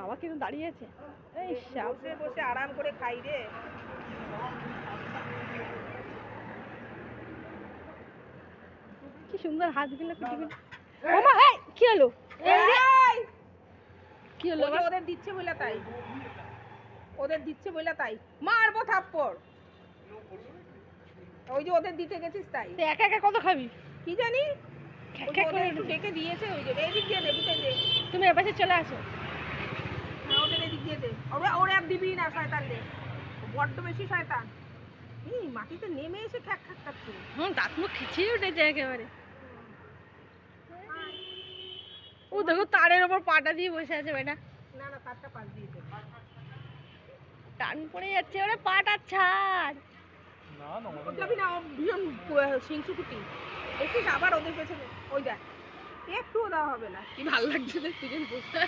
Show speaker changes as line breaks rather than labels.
বাবা কিন্তু দাঁড়িয়ে আছে। এই
বসে বসে আরাম করে খাই রে।
কি সুন্দর হাতগুলো কুটি। ওমা এই কি হলো? কি হলো?
ওদের দিচ্ছে বলে তাই, ওদের দিচ্ছে বলে তাই মারবো থাপ্পড়। ওই যে ওদের দিতে গেছিস তাই।
তুই একা একা কত খাবি?
কি জানি ওদের একটু ডেকে দিয়েছে। ওই যে এদিক দিয়ে দে, বুঝে দে।
তুমি এপাশে চলে আসো।
হ্যাঁ ওদের এদিক দিয়ে দে। ওরে আর দিবি না শয়তান রে, বড্ড বেশি শয়তান। এই মাটিতে নেমে এসে খ্যাক খ্যাক খাচ্ছে।
দাঁত মুখ খিচিয়ে উঠেছে একেবারে। ও দেখো তারের ওপর পাটা দিয়ে বসে আছে বেটা।
না না তারটা পাশ দিয়েছে।
টান পড়ে যাচ্ছে, ওরে পাটা ছাড়।
যাবি না, ভীষণ সিংসুকুটি। দেখিস আবার ওদের পেছনে। ওই দেখ একটুও দেওয়া হবে না।
কি ভালো লাগছে দেখতে বসে।